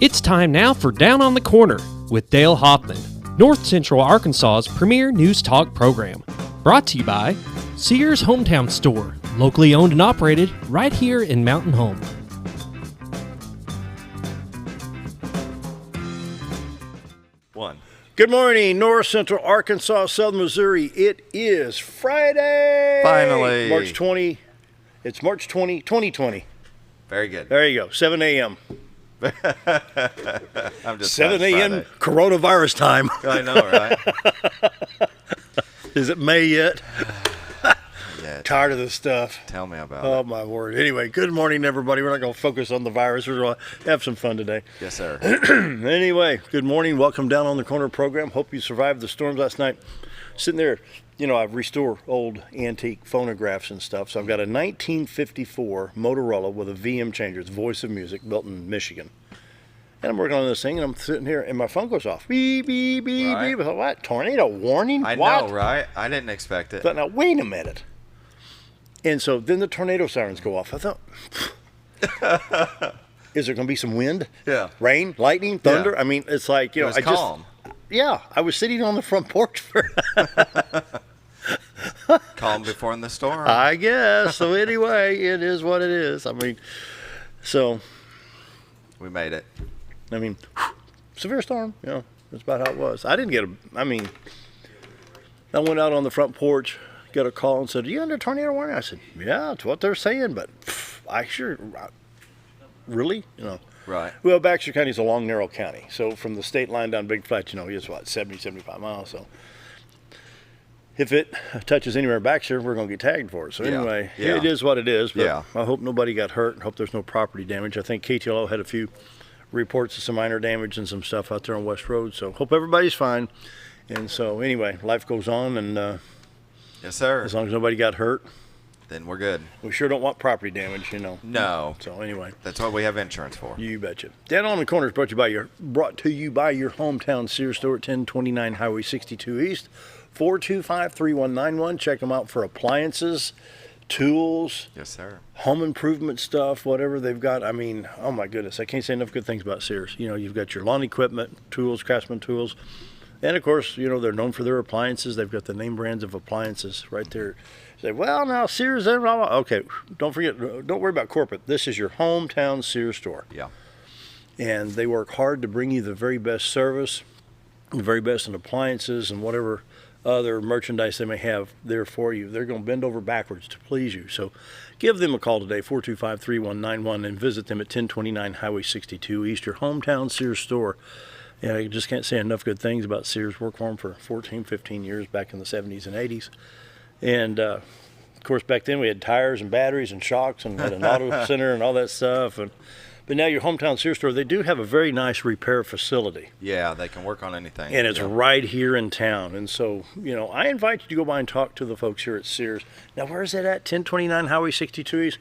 It's time now for Down on the Corner with Dale Hoffman, North Central Arkansas's premier news talk program. Brought to you by Sears Hometown Store, locally owned and operated right here in Mountain Home. Good morning, North Central Arkansas, Southern Missouri. It is Friday. Finally. March 20. It's March 20, 2020. Very good. There you go, 7 a.m. I'm just 7 a.m. coronavirus time. I know, right? Is it May yet? Yeah. Tired of this stuff. Tell me about Oh, it. my word. Anyway, good morning, everybody. We're not going to focus on the virus. We're going to have some fun today. Yes, sir. Anyway, good morning. Welcome Down on the Corner program. Hope you survived the storms last night. Sitting there, you know, I restore old antique phonographs and stuff. So I've got a 1954 Motorola with a VM changer. It's Voice of Music, built in Michigan. And I'm working on this thing, and I'm sitting here, and my phone goes off. Beep, beep, beep, Right. beep. I thought, what? Tornado warning? I What? know, right? I didn't expect it. But now, wait a minute. And so then the tornado sirens go off. I thought, is there going to be some wind? Yeah. Rain, lightning, thunder? Yeah. I mean, it's like, you It know, was I calm. I was sitting on the front porch for, Calm before in the storm. I guess. So anyway, it is what it is. I mean, so, We made it. severe storm, you know, that's about how it was. I didn't get I went out on the front porch, got a call and said, are you under tornado warning? I said, yeah, it's what they're saying, but really? You know. Right. Well, Baxter County is a long, narrow county. So from the state line down Big Flat, you know, it's what, 70, 75 miles. So if it touches anywhere in Baxter, we're going to get tagged for it. So Yeah. anyway, Yeah. it is what it is. But Yeah. I hope nobody got hurt and hope there's no property damage. I think KTLO had a few reports of some minor damage and some stuff out there on West Road. So hope everybody's fine. And so anyway, life goes on. And Yes, sir. as long as nobody got hurt, Then we're good. we sure don't want property damage, you know. No. So anyway. That's what we have insurance for. You betcha. Down on the Corner is brought to you by your hometown Sears store at 1029 Highway 62 East, 425-3191. Check them out for appliances, tools, Yes, sir. home improvement stuff, whatever they've got. I mean, oh my goodness, I can't say enough good things about Sears. You know, you've got your lawn equipment, tools, Craftsman tools, and of course, you know, they're known for their appliances. They've got the name brands of appliances right there. Say, well, now Sears, blah, blah, blah. Okay, don't worry about corporate. This is your hometown Sears store. Yeah. And they work hard to bring you the very best service, the very best in appliances and whatever other merchandise they may have there for you. They're going to bend over backwards to please you. So give them a call today, 425-3191, and visit them at 1029 Highway 62 East, your hometown Sears store. Yeah, I just can't say enough good things about Sears. Worked for them for 14, 15 years back in the 70s and 80s. And, of course, back then we had tires and batteries and shocks and had an auto center and all that stuff. But now your hometown Sears store, they do have a very nice repair facility. Yeah, they can work on anything. And it's Yeah. right here in town. And so, you know, I invite you to go by and talk to the folks here at Sears. Now, where is that at? 1029 Highway 62 East.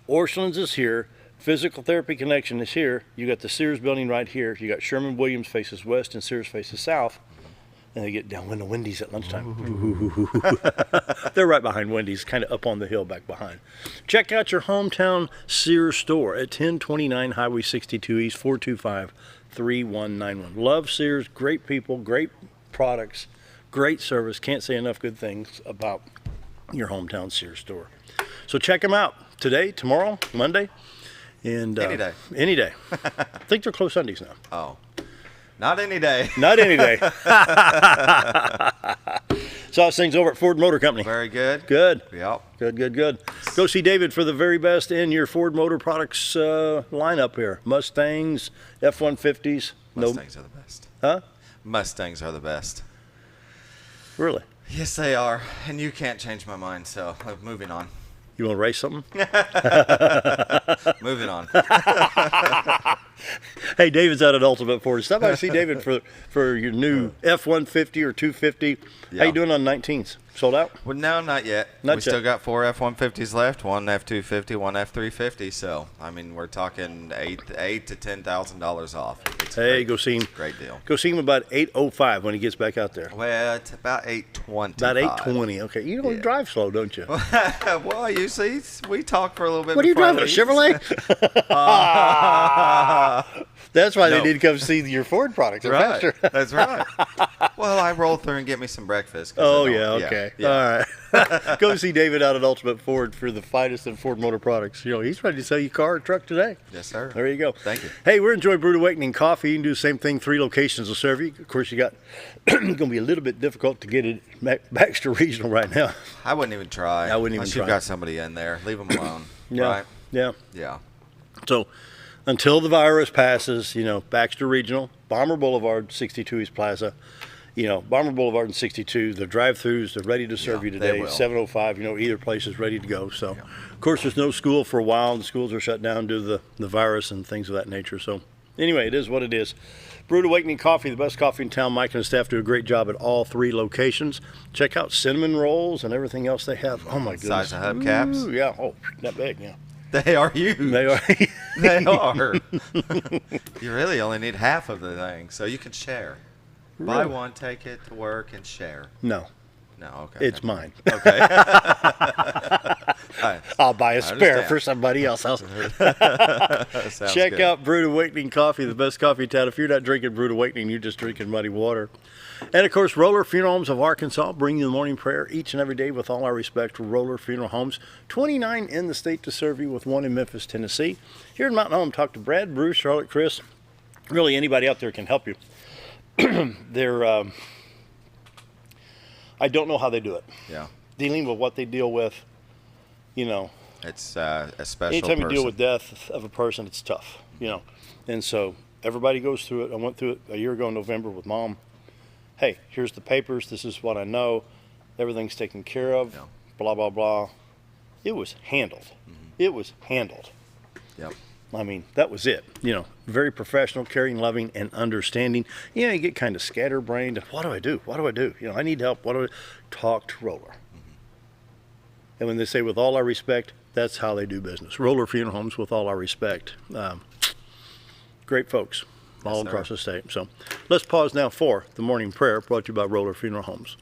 Orchlands is here. Physical Therapy Connection is here. You got the Sears building right here. You got Sherman Williams faces west and Sears faces south. And they get down when the Wendy's at lunchtime. They're right behind Wendy's, kind of up on the hill back behind. Check out your hometown Sears store at 1029 Highway 62 East, 425-3191. Love Sears, great people, great products, great service. Can't say enough good things about your hometown Sears store. So check them out today, tomorrow, Monday, and Any day. Any day. I think they're closed Sundays now. Oh. Not any day. Not any day. Saw things over at Ford Motor Company. Very good. Good. Yep. Good. Go see David for the very best in your Ford Motor Products lineup here. Mustangs, F-150s. Mustangs are the best. Huh? Mustangs are the best. Really? Yes, they are. And you can't change my mind, so moving on. You want to race something? Moving on. Hey, David's out at Ultimate Ford. Stop by to see David for your new F-150 or 250. Yeah. How you doing on 19s? Sold out? Well, no, not yet. Not we still yet. got 4 F-150s left, 1 F-250, 1 F-350. So, I mean, we're talking $8,000 to $10,000 off. It's Hey, go see him. Great deal. Go see him about 8:05 when he gets back out there. Well, it's about 8:20. About 8:20. Okay, you don't Yeah. drive slow, don't you? Well, you see, we talk for a little bit. What are you before I driving? A leave. Chevrolet? That's why No. they need to come see your Ford products. They're Right. faster. That's right. Well, I roll through and get me some breakfast. 'Cause Oh, I yeah, don't- okay. Yeah. All right. Go see David out at Ultimate Ford for the finest in Ford Motor Products. You know, he's ready to sell you a car or truck today. Yes, sir. There you go. Thank you. Hey, we're enjoying Brewed Awakening coffee. You can do the same thing. 3 locations will serve you. Of course, you got going to be a little bit difficult to get it Baxter Regional right now. I wouldn't even try. I wouldn't even Unless try. you've got somebody in there. Leave them alone. Yeah. Right? Yeah. Yeah. So until the virus passes, you know, Baxter Regional, Bomber Boulevard, 62 East Plaza, you know, Bomber Boulevard and 62, the drive-throughs, they're ready to serve Yeah, you they today. will. 705, you know, either place is ready to go. So, of course, there's no school for a while. The schools are shut down due to the virus and things of that nature. So, anyway, it is what it is. Brewed Awakening Coffee, the best coffee in town. Mike and his staff do a great job at all 3 locations. Check out cinnamon rolls and everything else they have. Oh, my goodness. Size of hubcaps. Ooh, yeah. Oh, that big, yeah. They are huge. They are. They are. You really only need half of the thing, so you can share. Buy Really? one, take it to work, and share. No, No, okay. it's mine. Okay. All right. I'll buy a spare understand. for somebody else. Sounds Check good. out Brewed Awakening Coffee, the best coffee in town. If you're not drinking Brewed Awakening, you're just drinking muddy water. And, of course, Roller Funeral Homes of Arkansas bring you the morning prayer each and every day with all our respect for Roller Funeral Homes. 29 in the state to serve you, with 1 in Memphis, Tennessee. Here in Mountain Home, talk to Brad, Bruce, Charlotte, Chris. Really, anybody out there can help you. They're, I don't know how they do it. Yeah. Dealing with what they deal with, you know. It's a special Anytime person. you deal with death of a person, it's tough, you know. And so everybody goes through it. I went through it a year ago in November with Mom. Hey, here's the papers. This is what I know. Everything's taken care of. Yeah. Blah, blah, blah. It was handled. It was handled. Yep. I mean, that was it. You know, very professional, caring, loving, and understanding. You know, you get kind of scatterbrained. What do I do? What do I do? You know, I need help. What do I talk to Roller? And when they say with all our respect, that's how they do business. Roller Funeral Homes, with all our respect. Great folks all Yes, across sir. the state. So let's pause now for the morning prayer brought to you by Roller Funeral Homes.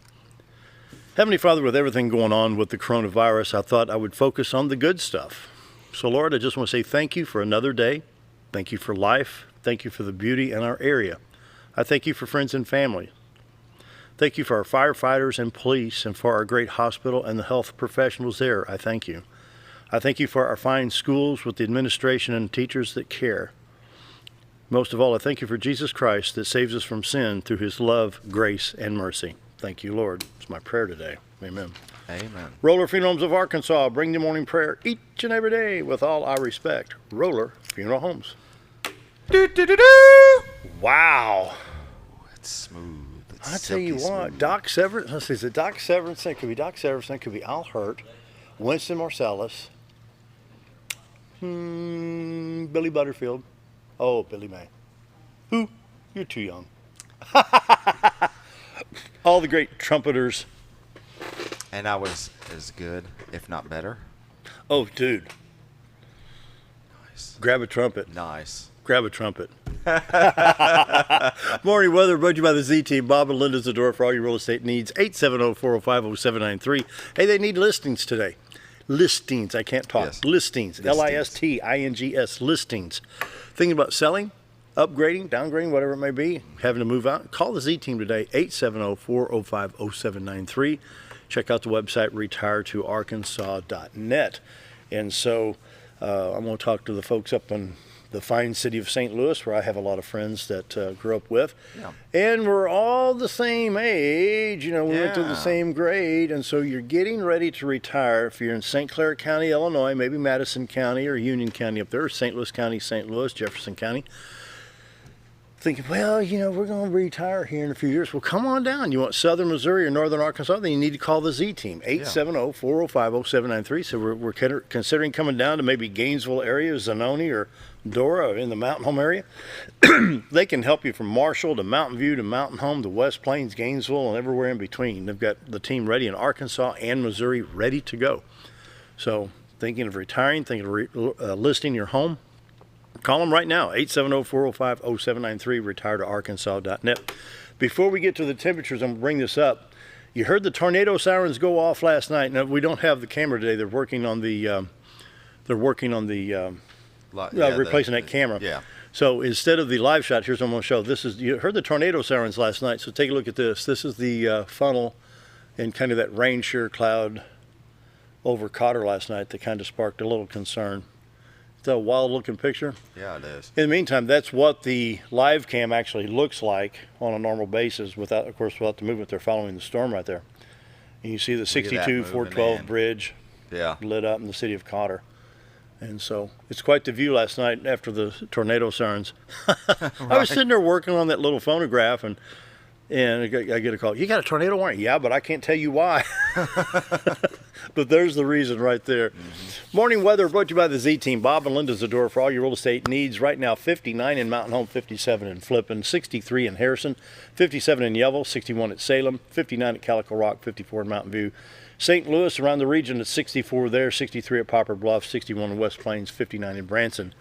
Heavenly Father, with everything going on with the coronavirus, I thought I would focus on the good stuff. So, Lord, I just want to say thank you for another day. Thank you for life. Thank you for the beauty in our area. I thank you for friends and family. Thank you for our firefighters and police, and for our great hospital and the health professionals there. I thank you. I thank you for our fine schools with the administration and teachers that care. Most of all, I thank you for Jesus Christ that saves us from sin through his love, grace, and mercy. Thank you, Lord. It's my prayer today. Amen. Amen. Roller Funeral Homes of Arkansas bring the morning prayer each and every day with all our respect. Roller Funeral Homes. Do-do-do-do. Wow. It's smooth. It's I tell you silky what, smooth. Doc Severance, let's see, is it Doc Severance? It could be Doc Severance, it could be Al Hurt, Winston Marsalis, Billy Butterfield. Oh, Billy May. Who? You're too young. All the great trumpeters. And I was as good, if not better. Oh, dude, Nice. grab a trumpet. Nice. Grab a trumpet. Morning weather brought to you by the Z Team. Bob and Linda Zador for all your real estate needs. 870-405-0793. Hey, they need listings today. Listings. I can't talk. Yes. Listings. Listings. Listings. Thinking about selling, upgrading, downgrading, whatever it may be, having to move out? Call the Z Team today. 870-405-0793. Check out the website retiretoarkansas.net. And so I'm going to talk to the folks up in the fine city of St. Louis, where I have a lot of friends that grew up with. Yeah. And we're all the same age. You know, we went to the Yeah. same grade. And so you're getting ready to retire. If you're in St. Clair County, Illinois, maybe Madison County or Union County up there, or St. Louis County, St. Louis, Jefferson County. Thinking, well, you know, we're going to retire here in a few years. Well, come on down. You want Southern Missouri or Northern Arkansas? Then you need to call the Z Team, 870-405-0793. So we're considering coming down to maybe Gainesville area, Zanoni, or Dora, in the Mountain Home area. They can help you from Marshall to Mountain View to Mountain Home to West Plains, Gainesville, and everywhere in between. They've got the team ready in Arkansas and Missouri, ready to go. So thinking of retiring, thinking of listing your home, call them right now, 870-405-0793, retiretoarkansas.net. Before we get to the temperatures, I'm going to bring this up. You heard the tornado sirens go off last night. Now, we don't have the camera today. They're working on the replacing that camera. Yeah. So instead of the live shot, here's what I'm going to show. You heard the tornado sirens last night, so take a look at this. This is the funnel and kind of that rain shear cloud over Cotter last night that kind of sparked a little concern. It's a wild looking picture. Yeah, it is. In the meantime, that's what the live cam actually looks like on a normal basis without the movement. They're following the storm right there. And you see the 62 412 bridge lit up in the city of Cotter. And so it's quite the view last night after the tornado sirens. I was sitting there working on that little phonograph, and I get a call. You got a tornado warning? Yeah, but I can't tell you why. But there's the reason right there. Mm-hmm. Morning weather brought to you by the Z-Team. Bob and Linda's the door for all your real estate needs. Right now, 59 in Mountain Home, 57 in Flippin, 63 in Harrison, 57 in Yellville, 61 at Salem, 59 at Calico Rock, 54 in Mountain View. St. Louis, around the region, at 64 there, 63 at Poplar Bluff, 61 in West Plains, 59 in Branson.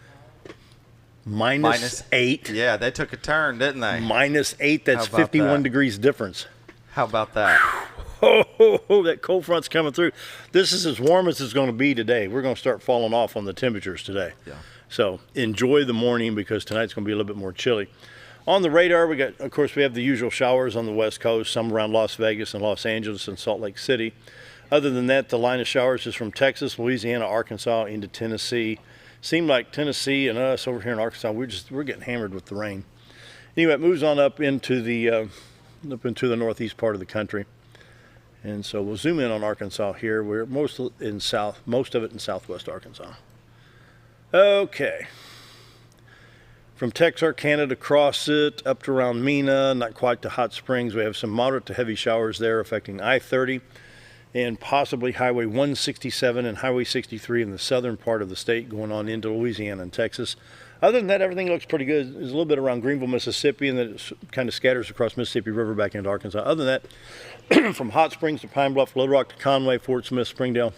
Minus 8. Yeah, they took a turn, didn't they? Minus 8, that's 51 degrees difference. How about that? Oh, that cold front's coming through. This is as warm as it's going to be today. We're going to start falling off on the temperatures today. Yeah. So enjoy the morning because tonight's going to be a little bit more chilly. On the radar, we have the usual showers on the West Coast, some around Las Vegas and Los Angeles and Salt Lake City. Other than that, the line of showers is from Texas, Louisiana, Arkansas, into Tennessee. Seemed like Tennessee and us over here in Arkansas, we're getting hammered with the rain. Anyway, it moves on up into the northeast part of the country. And so we'll zoom in on Arkansas here. We're most of it in southwest Arkansas. Okay. From Texarkana to Crossit, up to around Mena, not quite to Hot Springs. We have some moderate to heavy showers there affecting I-30 and possibly Highway 167 and Highway 63 in the southern part of the state going on into Louisiana and Texas. Other than that, everything looks pretty good. There's a little bit around Greenville, Mississippi, and then it kind of scatters across Mississippi River back into Arkansas. Other than that, from Hot Springs to Pine Bluff, Little Rock to Conway, Fort Smith, Springdale,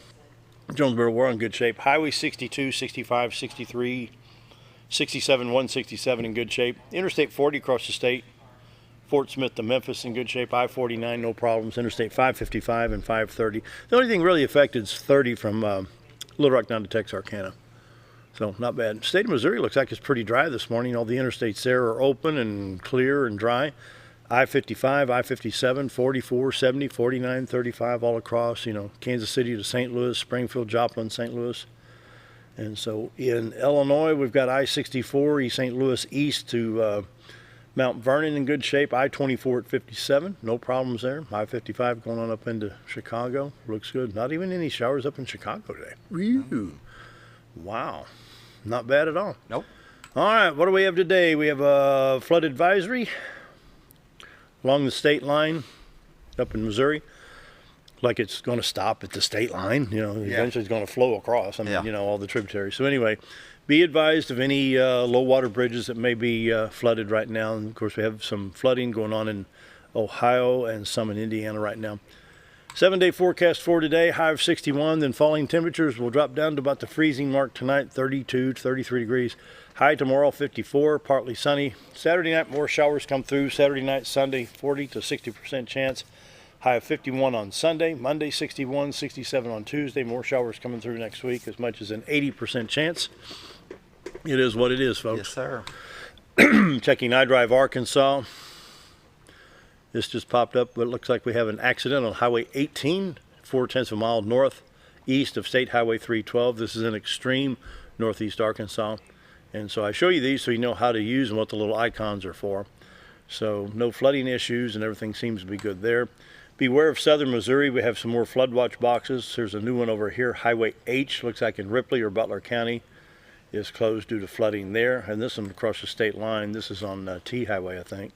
Jonesboro, we're in good shape. Highway 62, 65, 63, 67, 167 in good shape. Interstate 40 across the state. Fort Smith to Memphis in good shape. I-49, no problems. Interstate 555 and 530. The only thing really affected is 30 from Little Rock down to Texarkana. So not bad. State of Missouri looks like it's pretty dry this morning. All the interstates there are open and clear and dry. I-55, I-57, 44, 70, 49, 35 all across, Kansas City to St. Louis, Springfield, Joplin, St. Louis. And so in Illinois, we've got I-64, East St. Louis east to Mount Vernon in good shape. I-24 at 57, no problems there. I-55 going on up into Chicago, looks good. Not even any showers up in Chicago today. Woo. Wow, not bad at all. Nope. All right, what do we have today? We have a flood advisory along the state line up in Missouri. Like it's going to stop at the state line, eventually it's going to flow across. All the tributaries. So anyway, be advised of any low water bridges that may be flooded right now. And of course, we have some flooding going on in Ohio and some in Indiana right now. 7-day forecast for today, high of 61, then falling temperatures will drop down to about the freezing mark tonight, 32 to 33 degrees. High tomorrow, 54, partly sunny. Saturday night, more showers come through. Saturday night, Sunday, 40 to 60% chance. High of 51 on Sunday. Monday, 61, 67 on Tuesday. More showers coming through next week, as much as an 80% chance. It is what it is, folks. Yes, sir. Checking iDrive Arkansas. This just popped up, but it looks like we have an accident on Highway 18, 0.4 of a mile northeast of State Highway 312. This is in extreme northeast Arkansas. And so I show you these so you know how to use and what the little icons are for. So no flooding issues and everything seems to be good there. Beware of southern Missouri. We have some more flood watch boxes. There's a new one over here. Highway H, looks like in Ripley or Butler County, is closed due to flooding there. And this one across the state line, this is on T Highway, I think.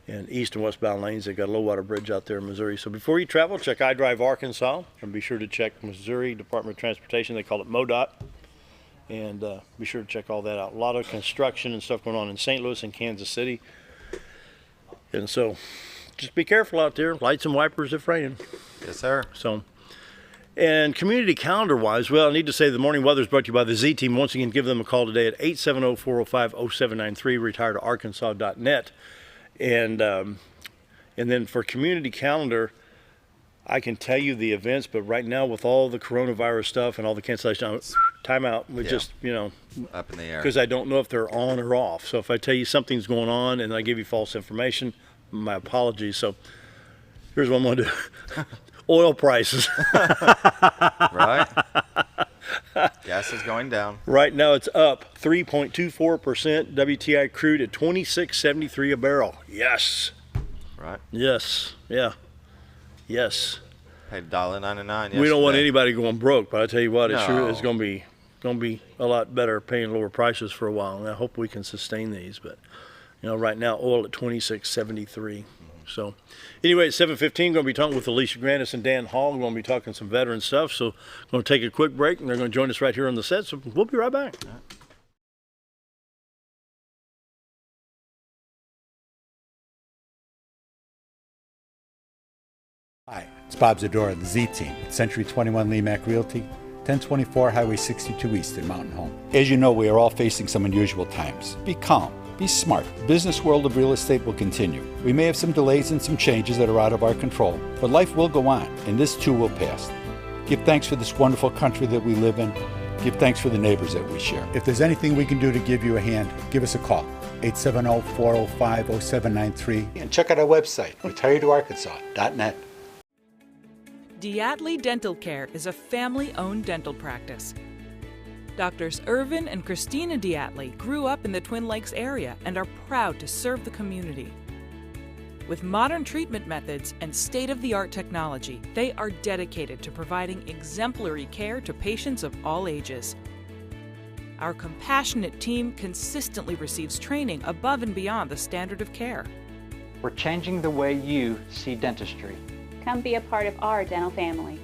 And east and westbound lanes, they've got a low water bridge out there in Missouri. So before you travel, check iDrive Arkansas, and be sure to check Missouri Department of Transportation. They call it MoDOT. And be sure to check all that out. A lot of construction and stuff going on in St. Louis and Kansas City. And so just be careful out there. Lights and wipers if raining. Yes, sir. So, and community calendar-wise, well, I need to say the morning weather is brought to you by the Z-Team. Once again, give them a call today at 870-405-0793, retiredarkansas.net. And then for community calendar, I can tell you the events, but right now with all the coronavirus stuff and all the cancellation, timeout. We Yeah. just, Up in the air. because I don't know if they're on or off. So if I tell you something's going on and I give you false information, my apologies. So here's what I'm going to do. Oil prices. Right? Gas is going down. Right now it's up 3.24%. WTI crude at $26.73 a barrel. Yes. Right? Yes. Yeah. Yes. Paid $1.99 We don't want yesterday. anybody going broke, but I tell you what, it sure No. is going to be a lot better paying lower prices for a while, and I hope we can sustain these. But right now oil at $26.73. So anyway, at 7:15, going to be talking with Elesha Granniss and Dan Hall. We're going to be talking some veteran stuff. So going to take a quick break, and they're going to join us right here on the set. So we'll be right back. Hi, it's Bob Zadora of the Z-Team at Century 21 Lemac Realty, 1024 Highway 62 East in Mountain Home. As you know, we are all facing some unusual times. Be calm. Be smart. The business world of real estate will continue. We may have some delays and some changes that are out of our control, but life will go on, and this too will pass. Give thanks for this wonderful country that we live in. Give thanks for the neighbors that we share. If there's anything we can do to give you a hand, give us a call. 870-405-0793. And check out our website, retiredtoarkansas.net. Diatley Dental Care is a family-owned dental practice. Doctors Irvin and Christina Diatley grew up in the Twin Lakes area and are proud to serve the community. With modern treatment methods and state-of-the-art technology, they are dedicated to providing exemplary care to patients of all ages. Our compassionate team consistently receives training above and beyond the standard of care. We're changing the way you see dentistry. Come be a part of our dental family.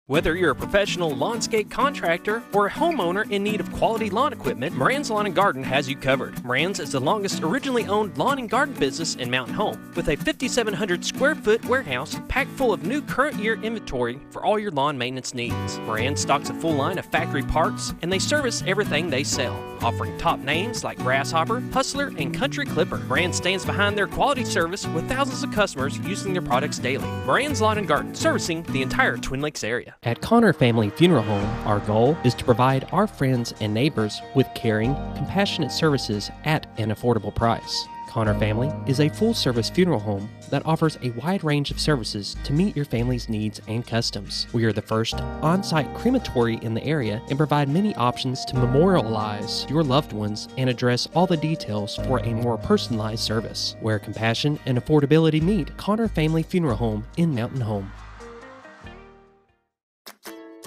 Whether you're a professional lawnscape contractor or a homeowner in need of quality lawn equipment, Moran's Lawn & Garden has you covered. Moran's is the longest originally owned lawn and garden business in Mountain Home, with a 5,700 square foot warehouse packed full of new current year inventory for all your lawn maintenance needs. Moran's stocks a full line of factory parts, and they service everything they sell, offering top names like Grasshopper, Hustler, and Country Clipper. Moran stands behind their quality service with thousands of customers using their products daily. Moran's Lawn & Garden, servicing the entire Twin Lakes area. At Connor Family Funeral Home, our goal is to provide our friends and neighbors with caring, compassionate services at an affordable price. Connor Family is a full-service funeral home that offers a wide range of services to meet your family's needs and customs. We are the first on-site crematory in the area and provide many options to memorialize your loved ones and address all the details for a more personalized service. Where compassion and affordability meet, Connor Family Funeral Home in Mountain Home.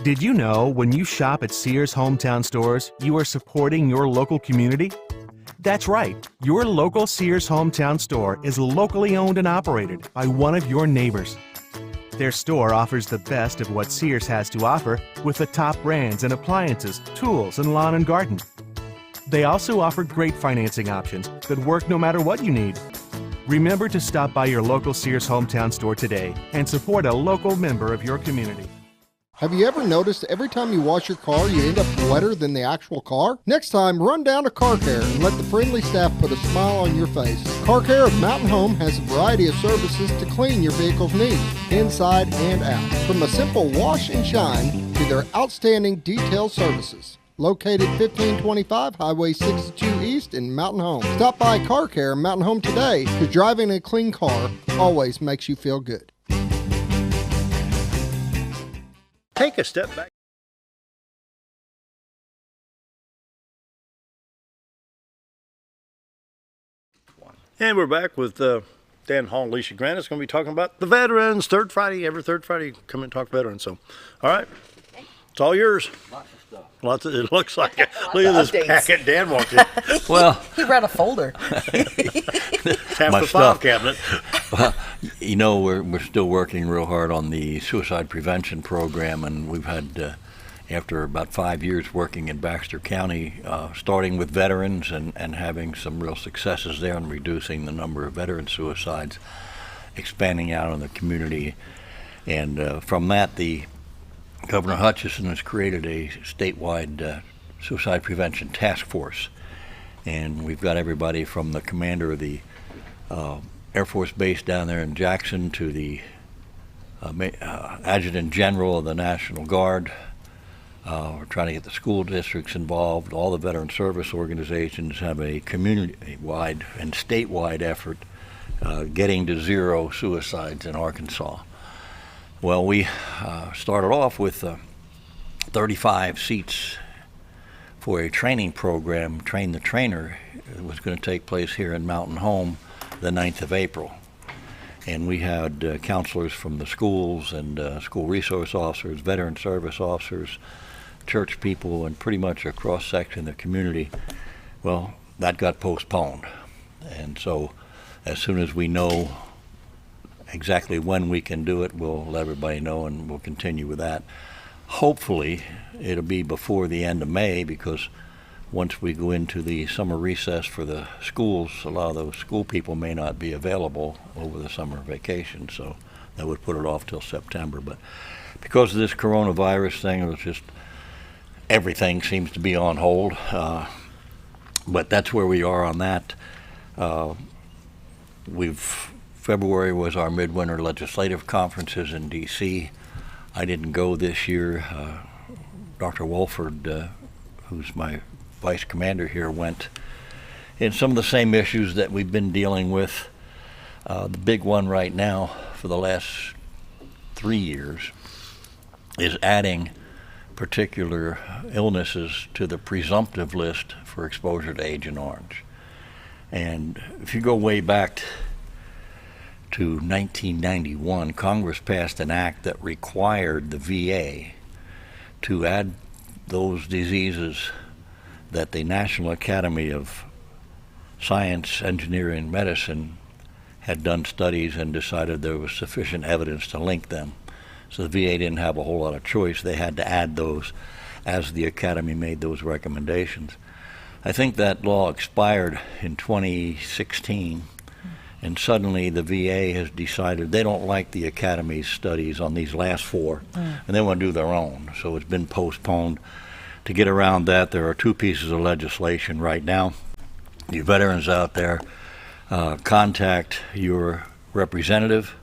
Did you know when you shop at Sears Hometown Stores, you are supporting your local community? That's right. Your local Sears Hometown Store is locally owned and operated by one of your neighbors. Their store offers the best of what Sears has to offer with the top brands and appliances, tools, and lawn and garden. They also offer great financing options that work no matter what you need. Remember to stop by your local Sears Hometown Store today and support a local member of your community. Have you ever noticed every time you wash your car, you end up wetter than the actual car? Next time, run down to Car Care and let the friendly staff put a smile on your face. Car Care of Mountain Home has a variety of services to clean your vehicle's needs, inside and out. From a simple wash and shine to their outstanding detailed services. Located 1525 Highway 62 East in Mountain Home. Stop by Car Care Mountain Home today, because driving a clean car always makes you feel good. Take a step back. And we're back with Dan Hall and Elesha Granniss. Going to be talking about the veterans. Every third Friday, come and talk veterans. So, all right, it's all yours. Lots of, it looks like it. Look at this packet Dan walked in. Well, he brought a folder. Half my the file stuff. cabinet. Well, you know, we're still working real hard on the suicide prevention program, and we've had, after about 5 years working in Baxter County, starting with veterans and having some real successes there in reducing the number of veteran suicides, expanding out in the community. And from that, the Governor Hutchison has created a statewide suicide prevention task force. And we've got everybody from the commander of the Air Force Base down there in Jackson to the Adjutant General of the National Guard. We're trying to get the school districts involved. All the veteran service organizations have a community-wide and statewide effort getting to zero suicides in Arkansas. Well, we started off with 35 seats for a training program, Train the Trainer. It was going to take place here in Mountain Home the 9th of April. And we had counselors from the schools and school resource officers, veteran service officers, church people, and pretty much a cross-section of the community. Well, that got postponed. And so as soon as we know exactly when we can do it, we'll let everybody know, and we'll continue with that. Hopefully, it'll be before the end of May, because once we go into the summer recess for the schools, a lot of those school people may not be available over the summer vacation, so that would put it off till September. But because of this coronavirus thing, it was just everything seems to be on hold. But that's where we are on that. February was our midwinter legislative conferences in D.C. I didn't go this year. Dr. Wolford, who's my vice commander here, went. And some of the same issues that we've been dealing with. The big one right now for the last 3 years is adding particular illnesses to the presumptive list for exposure to Agent Orange. And if you go way back to 1991, Congress passed an act that required the VA to add those diseases that the National Academy of Science, Engineering, and Medicine had done studies and decided there was sufficient evidence to link them. So the VA didn't have a whole lot of choice. They had to add those as the Academy made those recommendations. I think that law expired in 2016, and suddenly the VA has decided they don't like the Academy's studies on these last four, and they want to do their own. So it's been postponed. To get around that, there are two pieces of legislation right now. You veterans out there, contact your representative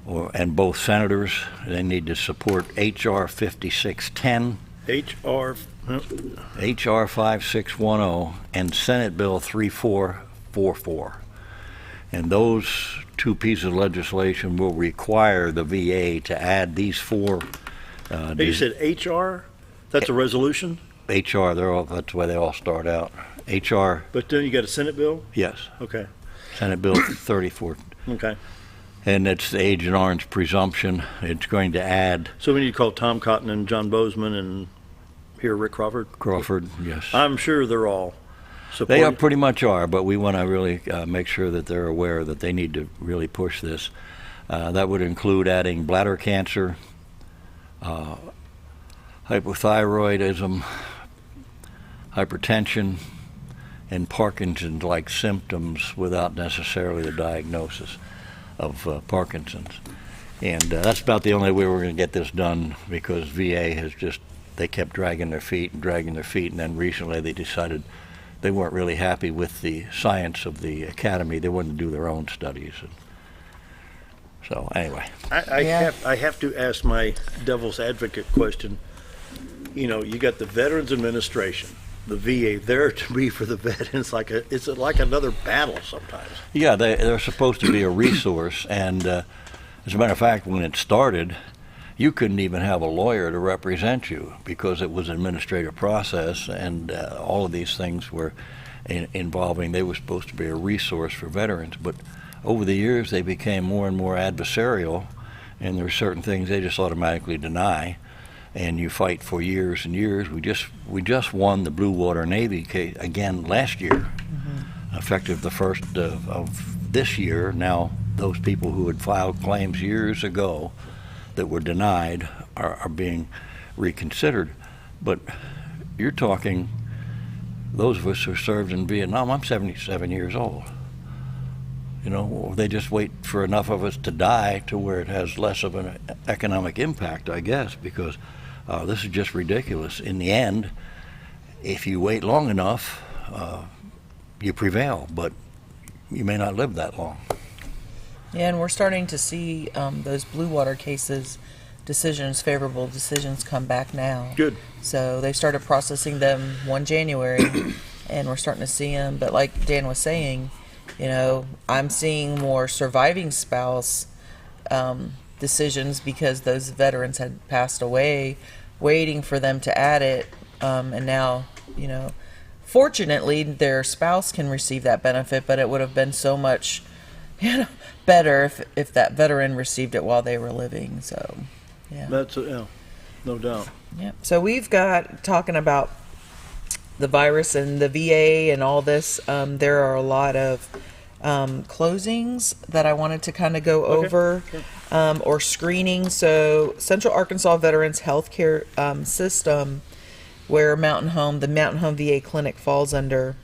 and both senators. They need to support H.R. 5610. H.R. 5610 and Senate Bill 3444. And those two pieces of legislation will require the VA to add these four. You said H.R.? That's a resolution? H.R., that's the way they all start out. H.R. But then you got a Senate bill? Yes. Okay. Senate Bill 34. Okay. And it's the Agent Orange presumption. It's going to add. So we need to call Tom Cotton and John Bozeman and here Rick Crawford? Crawford, yes. I'm sure they're all supporting. They are pretty much are, but we want to really make sure that they're aware that they need to really push this. That would include adding bladder cancer, hypothyroidism, hypertension, and Parkinson's-like symptoms without necessarily the diagnosis of Parkinson's. And that's about the only way we're going to get this done, because VA has they kept dragging their feet, and then recently they decided they weren't really happy with the science of the Academy. They wanted to do their own studies. So anyway. I have to ask my devil's advocate question. You know, you got the Veterans Administration, the VA, there to be for the veterans. It's like another battle sometimes. Yeah, they're supposed to be a resource, and as a matter of fact, when it started, you couldn't even have a lawyer to represent you because it was an administrative process, and all of these things were involving. They were supposed to be a resource for veterans, but over the years they became more and more adversarial, and there were certain things they just automatically deny. And you fight for years and years. We just won the Blue Water Navy case again last year, effective the 1st of this year. Now, those people who had filed claims years ago that were denied are being reconsidered. But you're talking those of us who served in Vietnam. I'm 77 years old. You know, they just wait for enough of us to die to where it has less of an economic impact, I guess, because this is just ridiculous. In the end, if you wait long enough, you prevail, but you may not live that long. Yeah, and we're starting to see those blue water cases, favorable decisions come back now. Good. So they started processing them 1 January, and we're starting to see them. But like Dan was saying, I'm seeing more surviving spouse decisions because those veterans had passed away, waiting for them to add it, and now, fortunately, their spouse can receive that benefit, but it would have been so much better if that veteran received it while they were living. So, yeah. That's no doubt. Yep. So we've got, talking about the virus and the VA and all this, there are a lot of closings that I wanted to kind of go over, or screening. So Central Arkansas Veterans Healthcare System, where the Mountain Home VA Clinic falls under,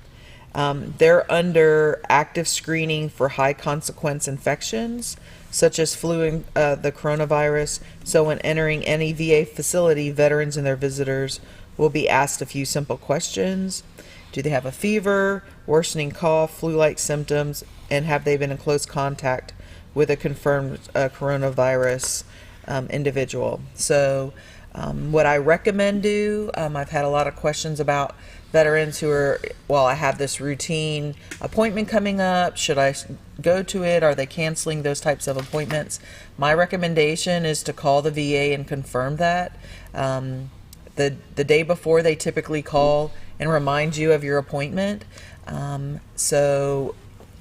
they're under active screening for high consequence infections such as flu and the coronavirus. So when entering any VA facility, veterans and their visitors will be asked a few simple questions. Do they have a fever, worsening cough, flu-like symptoms, and have they been in close contact with a confirmed coronavirus individual? So what I recommend I've had a lot of questions about veterans who are, I have this routine appointment coming up. Should I go to it? Are they canceling those types of appointments? My recommendation is to call the VA and confirm that. The day before, they typically call and remind you of your appointment. So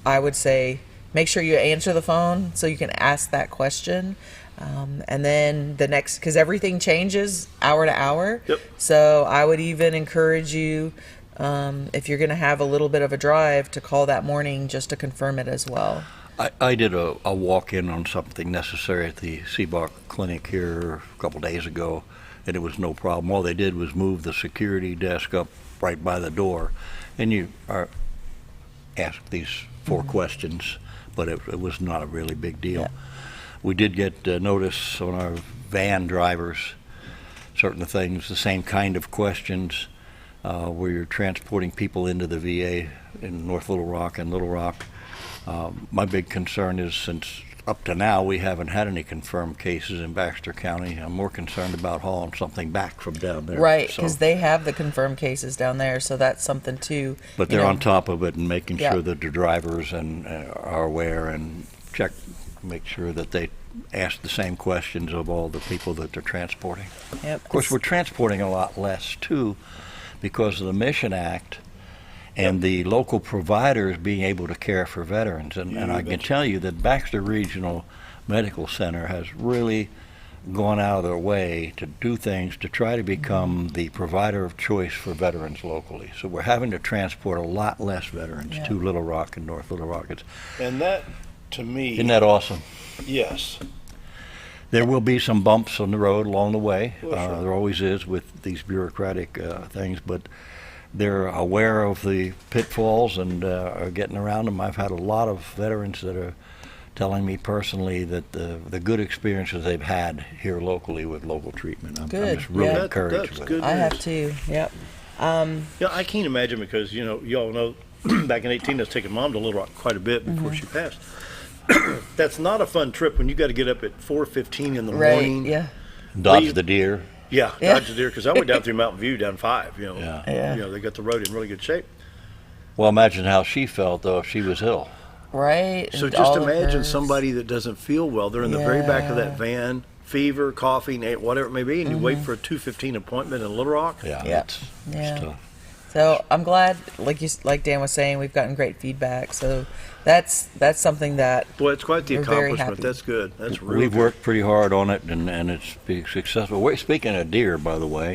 I would say make sure you answer the phone so you can ask that question. And then the next, because everything changes hour to hour. Yep. So I would even encourage you, if you're going to have a little bit of a drive, to call that morning just to confirm it as well. I did a walk-in on something necessary at the CBOC clinic here a couple days ago, and it was no problem. All they did was move the security desk up right by the door, and you are asked these 4 questions, but it was not a really big deal. Yeah. We did get notice on our van drivers, certain things, the same kind of questions, where you're transporting people into the VA in North Little Rock and Little Rock. My big concern is, since up to now we haven't had any confirmed cases in Baxter County, I'm more concerned about hauling something back from down there. Right, because they have the confirmed cases down there, so that's something too. But they're on top of it and making sure that the drivers are aware and make sure that they ask the same questions of all the people that they're transporting. Yep. Of course, we're transporting a lot less too because of the Mission Act and the local providers being able to care for veterans. And I can tell you that Baxter Regional Medical Center has really gone out of their way to do things to try to become the provider of choice for veterans locally. So we're having to transport a lot less veterans to Little Rock and North Little Rock. And that, to me... Isn't that awesome? Yes. There will be some bumps on the road along the way. Well, sure. There always is with these bureaucratic things, but they're aware of the pitfalls and are getting around them. I've had a lot of veterans that are telling me personally that the good experiences they've had here locally with local treatment. I'm just really encouraged with it. I have too. Yep. I can't imagine, because you all know back in 2018 I was taking Mom to Little Rock quite a bit before she passed. That's not a fun trip when you got to get up at 4:15 in the morning. Yeah. Dodge the deer. Yeah, dodge the deer, because I went down through Mountain View down 5. Yeah. They got the road in really good shape. Well, imagine how she felt though if she was ill. Right. So just imagine somebody that doesn't feel well. They're in the very back of that van, fever, coughing, whatever it may be, and you wait for a 2:15 appointment in Little Rock. It's tough. So I'm glad, like Dan was saying, we've gotten great feedback. So that's something that. Boy, it's quite the we're very accomplishment. happy. That's good. That's really We've good. worked pretty hard on it, and it's been successful. Wait, speaking of deer, by the way,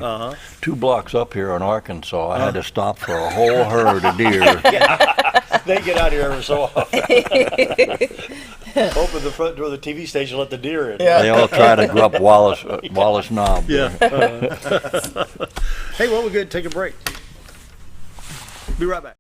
2 blocks up here in Arkansas, I had to stop for a whole herd of deer. They get out here every so often. Open the front door of the TV station, let the deer in. They all try to go up Wallace Knob. Yeah. Hey, well, we're good. Take a break. Be right back.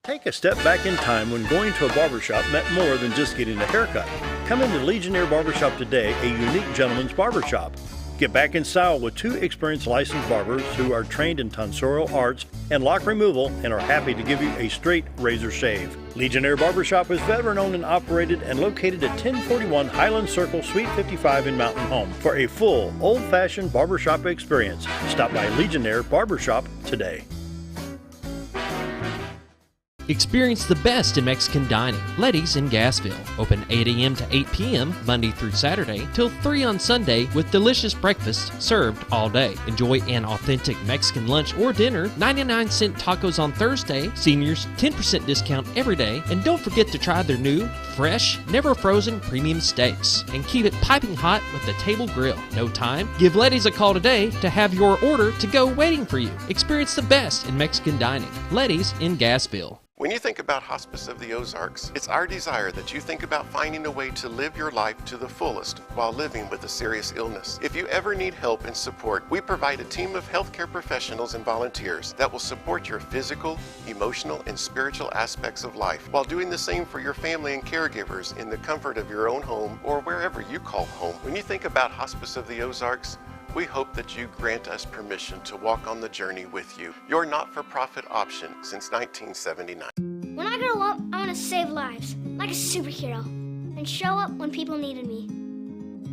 Take a step back in time when going to a barbershop meant more than just getting a haircut. Come into Legionnaire Barbershop today, a unique gentleman's barbershop. Get back in style with 2 experienced licensed barbers who are trained in tonsorial arts and lock removal and are happy to give you a straight razor shave. Legionnaire Barbershop is veteran-owned and operated and located at 1041 Highland Circle, Suite 55 in Mountain Home. For a full, old-fashioned barbershop experience, stop by Legionnaire Barbershop today. Experience the best in Mexican dining. Letty's in Gassville. Open 8 a.m. to 8 p.m. Monday through Saturday till 3 on Sunday with delicious breakfast served all day. Enjoy an authentic Mexican lunch or dinner. 99-cent tacos on Thursday. Seniors 10% discount every day. And don't forget to try their new, fresh, never frozen premium steaks. And keep it piping hot with the table grill. No time? Give Letty's a call today to have your order to go waiting for you. Experience the best in Mexican dining. Letty's in Gassville. When you think about Hospice of the Ozarks, it's our desire that you think about finding a way to live your life to the fullest while living with a serious illness. If you ever need help and support, we provide a team of healthcare professionals and volunteers that will support your physical, emotional, and spiritual aspects of life while doing the same for your family and caregivers in the comfort of your own home or wherever you call home. When you think about Hospice of the Ozarks, we hope that you grant us permission to walk on the journey with you. Your not-for-profit option since 1979. When I grow up, I want to save lives, like a superhero, and show up when people needed me.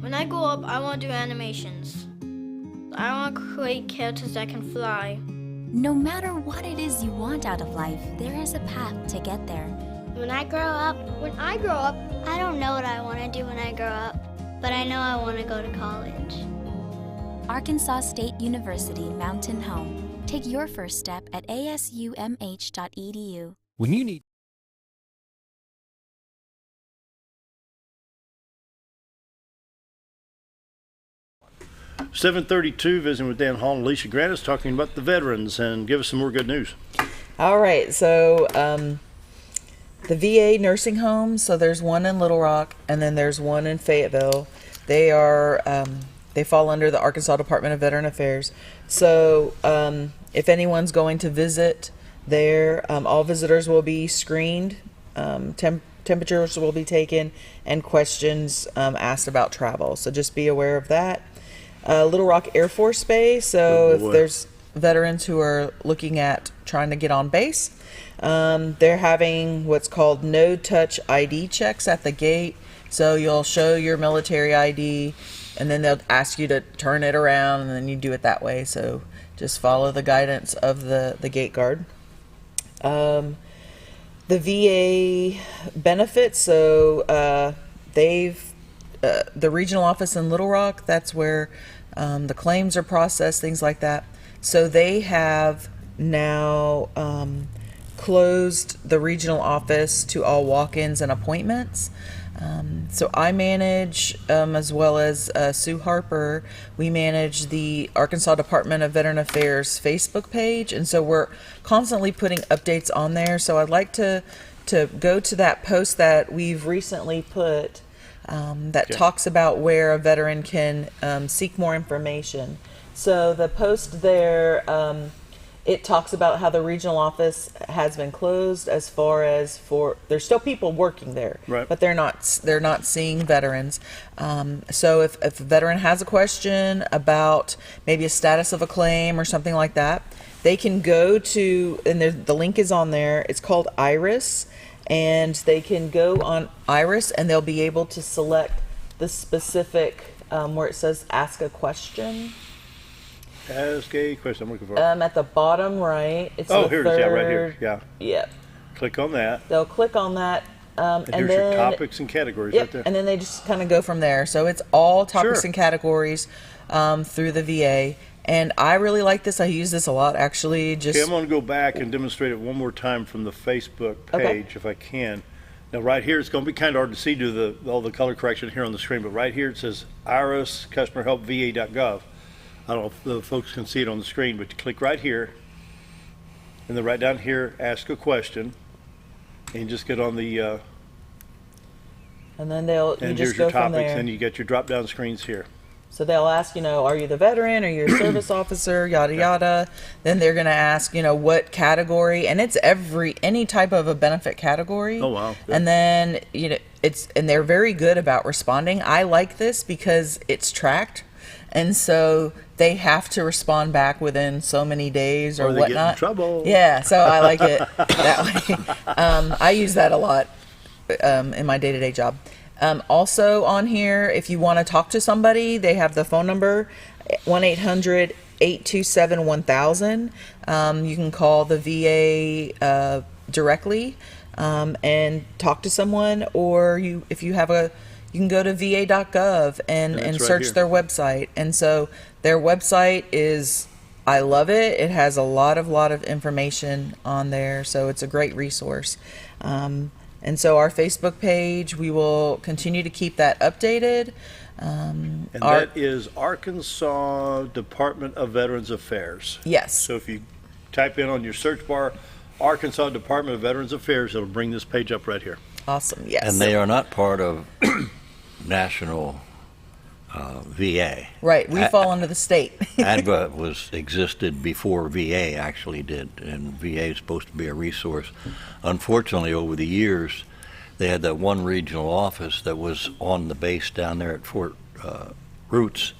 When I grow up, I want to do animations. I want to create characters that can fly. No matter what it is you want out of life, there is a path to get there. When I grow up, I don't know what I want to do when I grow up, but I know I want to go to college. Arkansas State University Mountain Home. Take your first step at asumh.edu. When you need 7:32, visiting with Dan Hall and Elesha Granniss, talking about the veterans, and give us some more good news. All right, so the VA nursing homes, so there's one in Little Rock, and then there's one in Fayetteville. They are they fall under the Arkansas Department of Veteran Affairs. So if anyone's going to visit there, all visitors will be screened, temperatures will be taken, and questions asked about travel. So just be aware of that. Little Rock Air Force Base, so if there's veterans who are looking at trying to get on base, they're having what's called no-touch ID checks at the gate. So you'll show your military ID, and then they'll ask you to turn it around, and then you do it that way. So just follow the guidance of the gate guard. The VA benefits, so the regional office in Little Rock, that's where the claims are processed, things like that. So they have now closed the regional office to all walk-ins and appointments. So I manage, as well as Sue Harper, we manage the Arkansas Department of Veteran Affairs Facebook page, and so we're constantly putting updates on there. So I'd like to go to that post that we've recently put that talks about where a veteran can seek more information. So the post there, it talks about how the regional office has been closed, as far as there's still people working there, right, but they're not seeing veterans. So if a veteran has a question about maybe a status of a claim or something like that, they can go to, and the link is on there, it's called Iris, and they can go on Iris and they'll be able to select the specific where it says ask a question. Ask a question. I'm looking for at the bottom right. It's here it is. Yeah, right here. Yeah. Yep. Click on that. They'll click on that. And here's your topics and categories right there. And then they just kind of go from there. So it's all topics and categories through the VA. And I really like this. I use this a lot, actually. I'm going to go back and demonstrate it one more time from the Facebook page, if I can. Now, right here, it's going to be kind of hard to see due to all the color correction here on the screen, but right here it says IRIS Customer Help VA.gov. I don't know if the folks can see it on the screen, but you click right here, and then right down here, ask a question, and you just get on the and then you here's just your go from topics, there. and you get your drop-down screens here. So they'll ask, are you the veteran? Are you a service officer? Yada, yada. Then they're going to ask, what category. And it's any type of a benefit category. Oh, wow. Good. And then, and they're very good about responding. I like this because it's tracked. and so they have to respond back within so many days or they whatnot. get in trouble. Yeah, so I like it that way. I use that a lot in my day-to-day job. Also on here, if you want to talk to somebody, they have the phone number 1-800-827-1000. You can call the VA directly and talk to someone, or you can go to va.gov and search their website. And so their website is, I love it. It has a lot of information on there, so it's a great resource. And so our Facebook page, we will continue to keep that updated. And that is Arkansas Department of Veterans Affairs. Yes. So if you type in on your search bar, Arkansas Department of Veterans Affairs, it'll bring this page up right here. Awesome, yes. And they are not part of national VA. Right, we fall under the state. ADVA existed before VA actually did, and VA is supposed to be a resource. Unfortunately, over the years, they had that one regional office that was on the base down there at Fort Roots,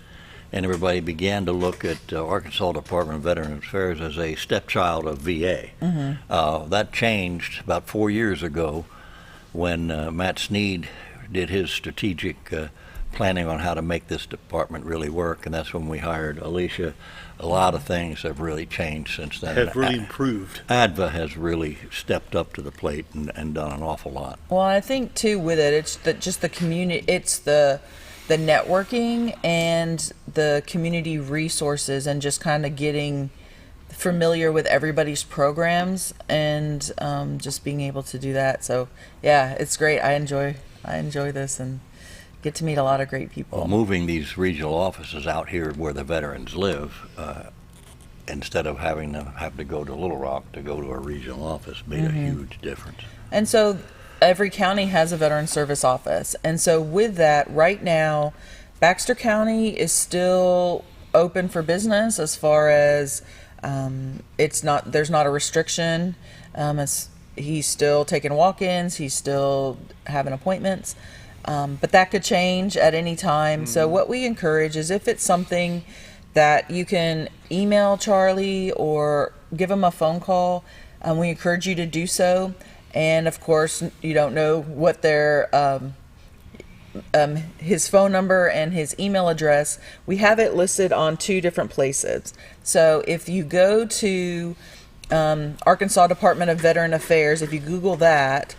and everybody began to look at Arkansas Department of Veterans Affairs as a stepchild of VA. That changed about 4 years ago when Matt Sneed did his strategic planning on how to make this department really work, and that's when we hired Elesha. A lot of things have really changed since then. Have really improved. ADVA has really stepped up to the plate and done an awful lot. Well, I think too with it, it's just the community. It's the networking and the community resources, and just kind of getting familiar with everybody's programs, and just being able to do that. So yeah, it's great. I enjoy this and get to meet a lot of great people. Well, moving these regional offices out here where the veterans live, instead of having to go to Little Rock to go to a regional office, made a huge difference. And so every county has a veteran service office. And so with that, right now, Baxter County is still open for business as far as there's not a restriction. He's still taking walk-ins, he's still having appointments. But that could change at any time. So what we encourage is, if it's something that you can email Charlie or give him a phone call, we encourage you to do so. And of course, you don't know what their his phone number and his email address. We have it listed on 2 different places. So if you go to Arkansas Department of Veteran Affairs, if you Google that,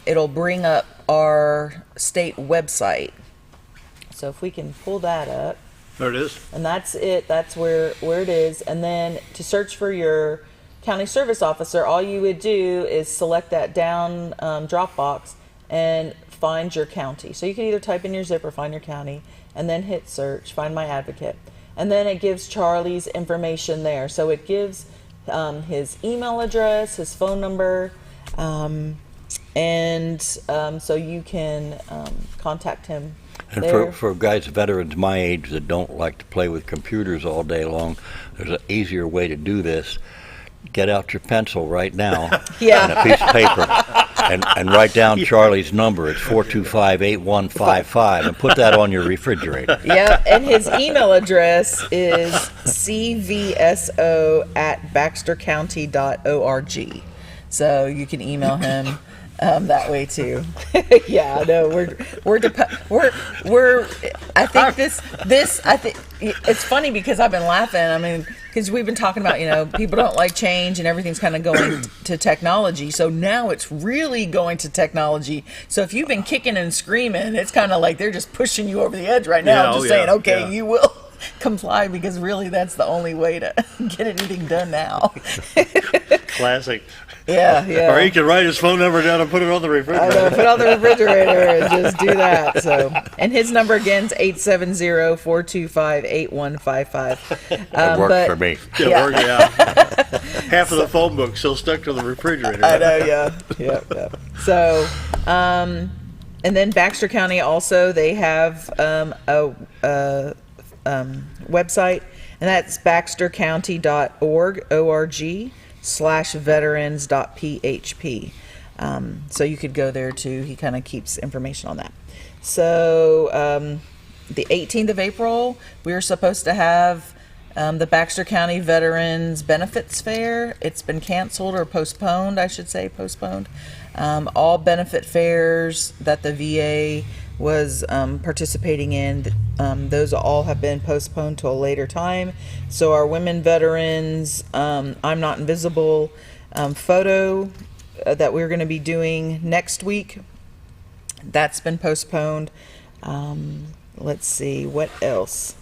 it'll bring up our state website. So if we can pull that up. There it is. And that's it. That's where it is. And then to search for your county service officer, all you would do is select that down drop box and find your county. So you can either type in your zip or find your county, and then hit search, find my advocate. And then it gives Charlie's information there. So it gives his email address, his phone number, and so you can contact him. And for guys, veterans my age that don't like to play with computers all day long, there's an easier way to do this. Get out your pencil right now and a piece of paper and write down Charlie's number. It's 425-8155, and put that on your refrigerator. Yeah, and his email address is cvso@baxtercounty.org. So you can email him that way too. Yeah, I know I think it's funny because I've been laughing. I mean, because we've been talking about, people don't like change and everything's kind of going to technology. So now it's really going to technology. So if you've been kicking and screaming, it's kind of like they're just pushing you over the edge right now. Saying, okay, you will comply, because really that's the only way to get anything done now. Classic. Yeah. Or he can write his phone number down and put it on the refrigerator. I know, put it on the refrigerator and just do that. So, and his number again is 870-425-8155. It worked for me. It worked, yeah. Half of the phone book still stuck to the refrigerator. I know, yeah. So, and then Baxter County also, they have a website, and that's baxtercounty.org/veterans.php. So you could go there too. He kind of keeps information on that. So the 18th of April, we were supposed to have the Baxter County Veterans Benefits Fair. It's been canceled or postponed, I should say, postponed. All benefit fairs that the VA was participating in, those all have been postponed to a later time. So our women veterans, I'm Not Invisible photo that we're going to be doing next week, that's been postponed. Let's see, what else?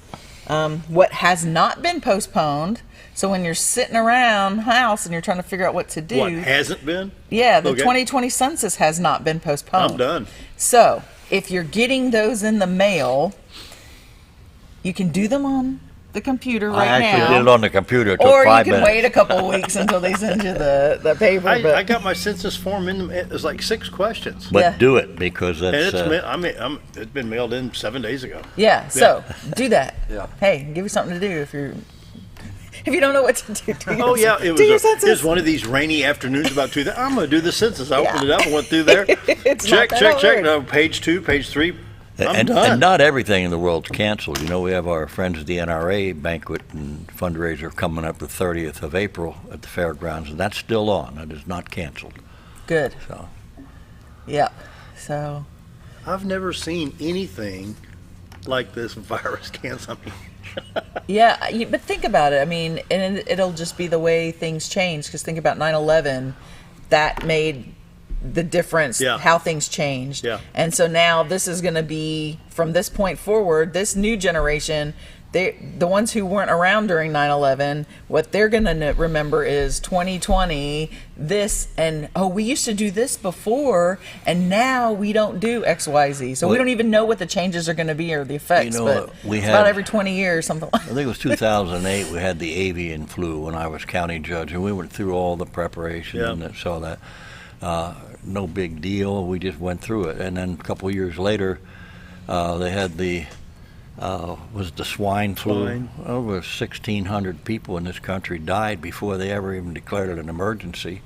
What has not been postponed, so when you're sitting around house and you're trying to figure out what to do. What hasn't been? Yeah, the 2020 census has not been postponed. I'm done. So if you're getting those in the mail, you can do them on the computer right now. I actually did it on the computer. It took or 5 you can minutes. wait a couple of weeks until they send you the paper. I got my census form in. It's like 6 questions. But do it, because that's... And it's been mailed in 7 days ago. Yeah, so do that. Yeah. Hey, give you something to do if you don't know what to do. Oh yeah, it was one of these rainy afternoons about 2. I'm going to do the census. I opened it up and went through there. check. No, page 2, page 3. I'm done. And not everything in the world's canceled. You know, we have our Friends of the NRA banquet and fundraiser coming up the 30th of April at the fairgrounds, and that's still on. It is not canceled. Good. So. Yeah. So. I've never seen anything like this virus cancel. Yeah, but think about it. I mean, and it'll just be the way things change. Because think about 9/11, that made the difference, how things changed. Yeah. And so now this is going to be, from this point forward, this new generation, the ones who weren't around during 9/11, what they're going to remember is 2020, this, and we used to do this before, and now we don't do XYZ. So we don't even know what the changes are going to be or the effects. But it's about every 20 years, something like that. I think it was 2008, we had the avian flu when I was county judge, and we went through all the preparation and saw that. No big deal. We just went through it, and then a couple of years later, they had the swine flu. Over 1,600 people in this country died before they ever even declared it an emergency.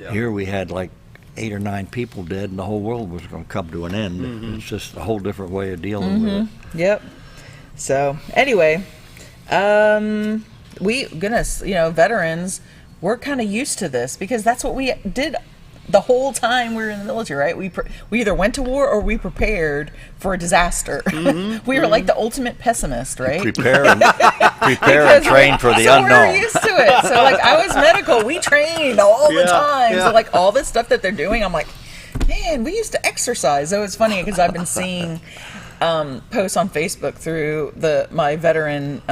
Yeah. Here we had like 8 or 9 people dead, and the whole world was going to come to an end. Mm-hmm. It's just a whole different way of dealing with it. Yep. So anyway, veterans, we're kind of used to this because that's what we did the whole time we were in the military, right? We either went to war or we prepared for a disaster. Mm-hmm. We were like the ultimate pessimist, right? Prepare and train for the unknown. So we're used to it. So like I was medical, we trained all the time. So like all this stuff that they're doing, I'm like, man, we used to exercise. So it's funny because I've been seeing posts on Facebook through my veteran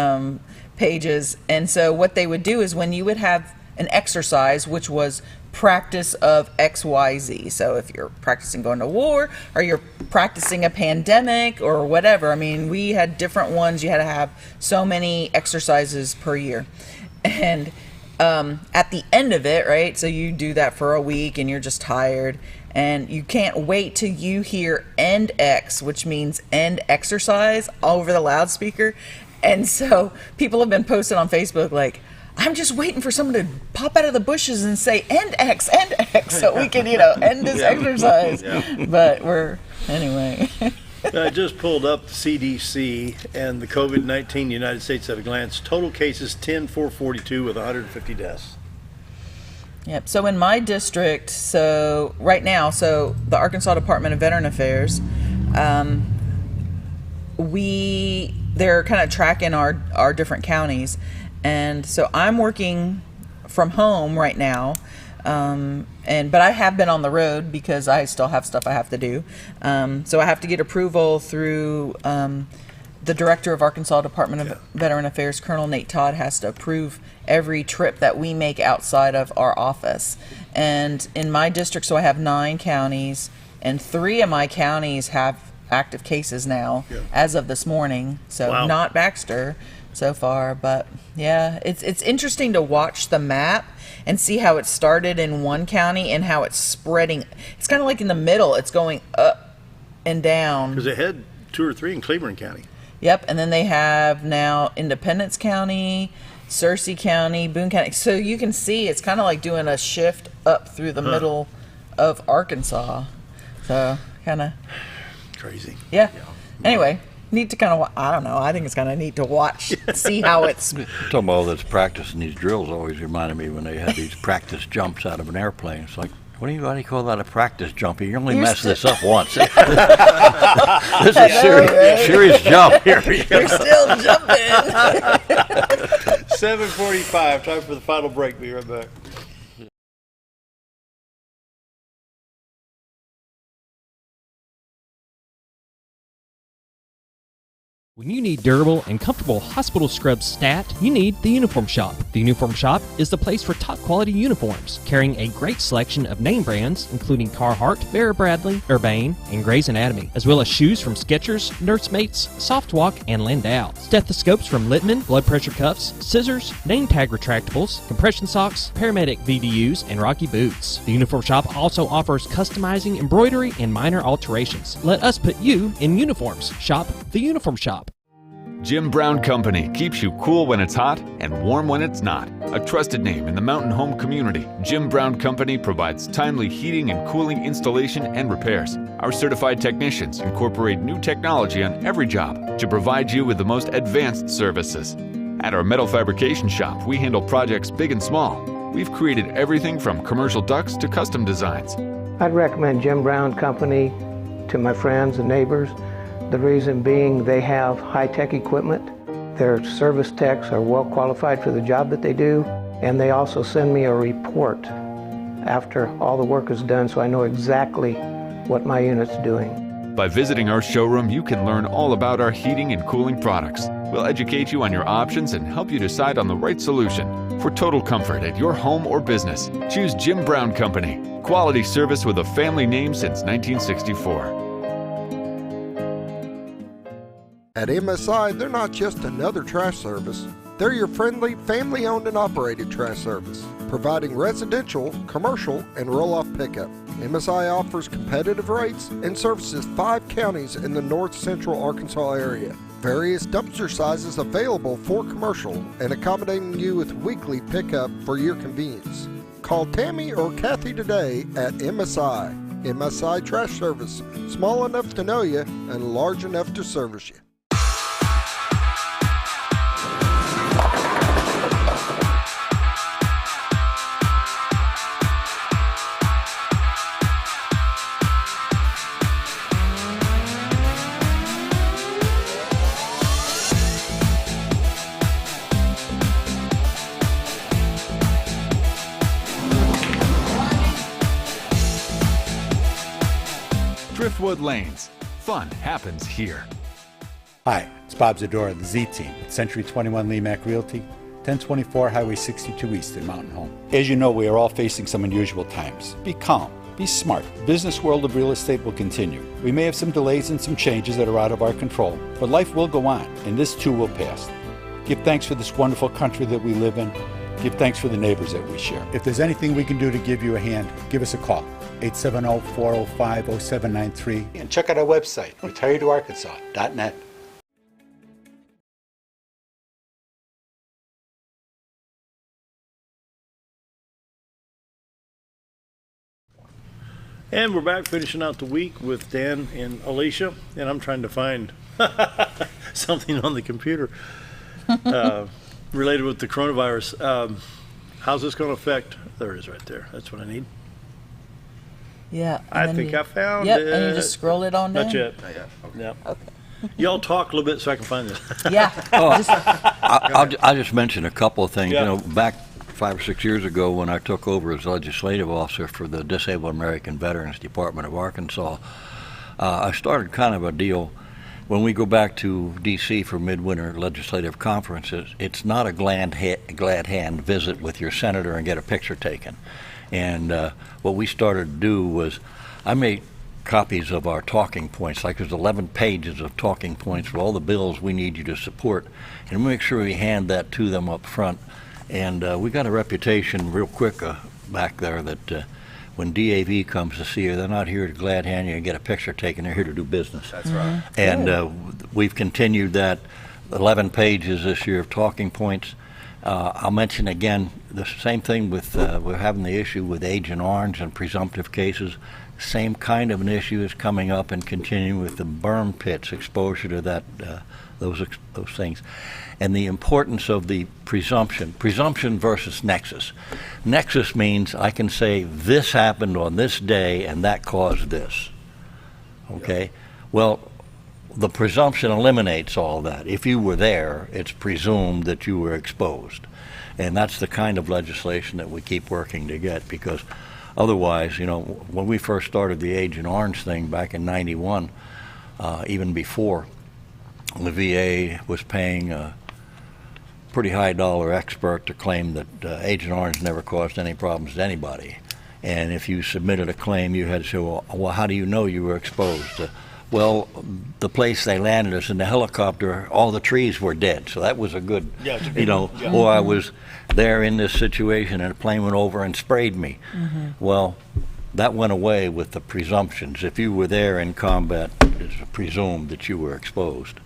pages, and so what they would do is when you would have an exercise, which was practice of XYZ. So if you're practicing going to war or you're practicing a pandemic or whatever, I mean, we had different ones. You had to have so many exercises per year. And at the end of it, right, so you do that for a week and you're just tired and you can't wait till you hear end X, which means end exercise, all over the loudspeaker. And so people have been posting on Facebook like, I'm just waiting for someone to pop out of the bushes and say, end X, so we can, end this exercise. Yeah. But anyway. I just pulled up the CDC and the COVID-19 United States at a glance. Total cases, 10,442 with 150 deaths. Yep. So in my district, right now, the Arkansas Department of Veteran Affairs, they're kind of tracking our different counties. And so I'm working from home right now, but I have been on the road because I still have stuff I have to do. So I have to get approval through the director of Arkansas Department of Veteran Affairs, Colonel Nate Todd, has to approve every trip that we make outside of our office. And in my district, so I have 9 counties, and 3 of my counties have active cases now as of this morning. So not Baxter so far, but yeah, it's interesting to watch the map and see how it started in one county and how it's spreading. It's kind of like in the middle, it's going up and down. Because they had 2 or 3 in Cleveland County. Yep, and then they have now Independence County, Searcy County, Boone County. So you can see it's kind of like doing a shift up through the middle of Arkansas. So kind of crazy. Yeah. Anyway. Need to kind of, I don't know, I think it's kind of neat to watch, see how it's. Talking about all this practice and these drills always reminded me when they had these practice jumps out of an airplane. It's like, what do you call that a practice jump? You only mess this up once. This is a serious jump here. You're still jumping. 7:45, time for the final break. Be right back. When you need durable and comfortable hospital scrubs stat, you need the Uniform Shop. The Uniform Shop is the place for top quality uniforms, carrying a great selection of name brands, including Carhartt, Vera Bradley, Urbane, and Grey's Anatomy, as well as shoes from Skechers, Nursemates, Softwalk, and Landau, stethoscopes from Littman, blood pressure cuffs, scissors, name tag retractables, compression socks, paramedic VDUs, and Rocky boots. The Uniform Shop also offers customizing, embroidery, and minor alterations. Let us put you in uniforms. Shop the Uniform Shop. Jim Brown Company keeps you cool when it's hot and warm when it's not. A trusted name in the mountain home community, Jim Brown Company provides timely heating and cooling installation and repairs. Our certified technicians incorporate new technology on every job to provide you with the most advanced services. At our metal fabrication shop, we handle projects big and small. We've created everything from commercial ducts to custom designs. I'd recommend Jim Brown Company to my friends and neighbors. The reason being they have high-tech equipment. Their service techs are well qualified for the job that they do, and they also send me a report after all the work is done so I know exactly what my unit's doing. By visiting our showroom, you can learn all about our heating and cooling products. We'll educate you on your options and help you decide on the right solution. For total comfort at your home or business, choose Jim Brown Company. Quality service with a family name since 1964. At MSI, they're not just another trash service. They're your friendly, family-owned and operated trash service, providing residential, commercial, and roll-off pickup. MSI offers competitive rates and services 5 counties in the north central Arkansas area. Various dumpster sizes available for commercial and accommodating you with weekly pickup for your convenience. Call Tammy or Kathy today at MSI. MSI Trash Service, small enough to know you and large enough to service you. Driftwood Lanes. Fun happens here. Hi, it's Bob Zadora of the Z-Team at Century 21 Lemac Realty, 1024 Highway 62 East in Mountain Home. As you know, we are all facing some unusual times. Be calm. Be smart. The business world of real estate will continue. We may have some delays and some changes that are out of our control, but life will go on, and this too will pass. Give thanks for this wonderful country that we live in. Give thanks for the neighbors that we share. If there's anything we can do to give you a hand, give us a call. 870-405-0793. And check out our website, retiredtoarkansas.net. And we're back finishing out the week with Dan and Elesha, and I'm trying to find something on the computer related with the coronavirus. How's this going to affect? There it is right there. That's what I need. Yeah. I think I found it. Yep, and you just scroll it on down? Not yet. Not yet. Okay. Yep. Okay. Y'all talk a little bit so I can find this. Yeah. I'll just mention a couple of things. Yeah. You know, back 5 or 6 years ago when I took over as legislative officer for the Disabled American Veterans Department of Arkansas, I started kind of a deal. When we go back to D.C. for midwinter legislative conferences, it's not a glad hand visit with your senator and get a picture taken. And what we started to do was I made copies of our talking points, like there's 11 pages of talking points for all the bills we need you to support, and we make sure we hand that to them up front. And we got a reputation real quick back there that when DAV comes to see you, they're not here to glad hand you and get a picture taken, they're here to do business. That's right. And we've continued that 11 pages this year of talking points. I'll mention again, the same thing with we're having the issue with Agent Orange and presumptive cases. Same kind of an issue is coming up and continuing with the burn pits, exposure to that those things, and the importance of the presumption versus nexus. Nexus means I can say this happened on this day and that caused this. Okay, well, the presumption eliminates all that. If you were there, it's presumed that you were exposed, and that's the kind of legislation that we keep working to get, because otherwise, you know, when we first started the Agent Orange thing back in '91, even before, the VA was paying a pretty high dollar expert to claim that Agent Orange never caused any problems to anybody. And if you submitted a claim, you had to say, well, how do you know you were exposed? Well, the place they landed us in the helicopter, all the trees were dead. So that was a good, you know, or I was there in this situation and a plane went over and sprayed me. Well, that went away with the presumptions. If you were there in combat, it's presumed that you were exposed.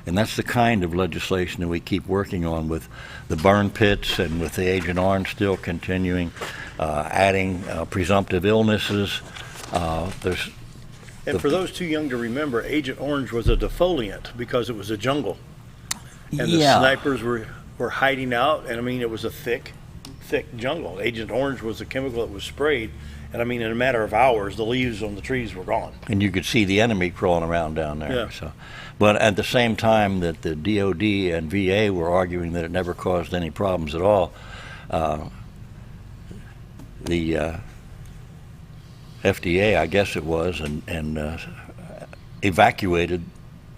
And that's the kind of legislation that we keep working on with the burn pits and with the Agent Orange still continuing, adding presumptive illnesses. And for those too young to remember, Agent Orange was a defoliant because it was a jungle. And the snipers were hiding out, and I mean, it was a thick jungle. Agent Orange was a chemical that was sprayed, and I mean, in a matter of hours, the leaves on the trees were gone. And you could see the enemy crawling around down there. Yeah. So, but at the same time that the DOD and VA were arguing that it never caused any problems at all, the FDA, I guess it was, and evacuated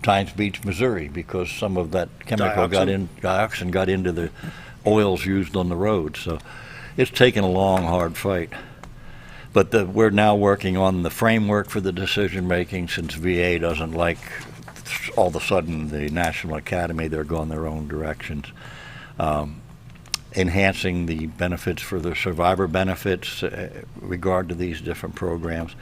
Tynes Beach, Missouri, because some of that chemical dioxin got into the oils used on the road. So it's taken a long, hard fight. But we're now working on the framework for the decision making, since VA doesn't like all of a sudden the National Academy, they're going their own directions. Enhancing the benefits for the survivor benefits regard to these different programs.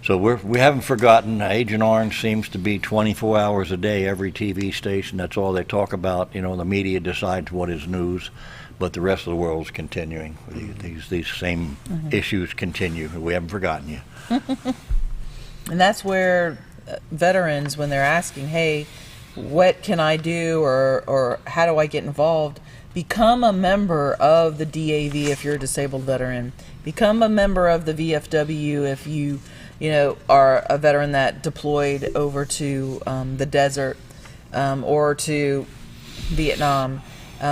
So we haven't forgotten. Agent Orange seems to be 24 hours a day, every TV station. That's all they talk about. You know, the media decides what is news, but the rest of the world's continuing. These same issues continue. We haven't forgotten you. And that's where veterans, when they're asking, hey, what can I do, or how do I get involved? Become a member of the DAV if you're a disabled veteran. Become a member of the VFW if you are a veteran that deployed over to the desert or to Vietnam.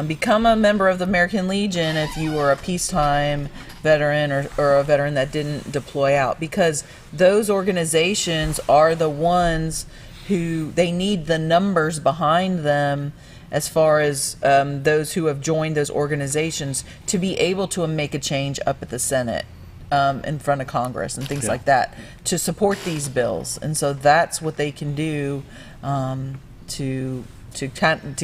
Become a member of the American Legion if you were a peacetime veteran or a veteran that didn't deploy out, because those organizations are the ones who they need the numbers behind them as far as those who have joined those organizations to be able to make a change up at the Senate in front of Congress and things like that to support these bills. And so that's what they can do to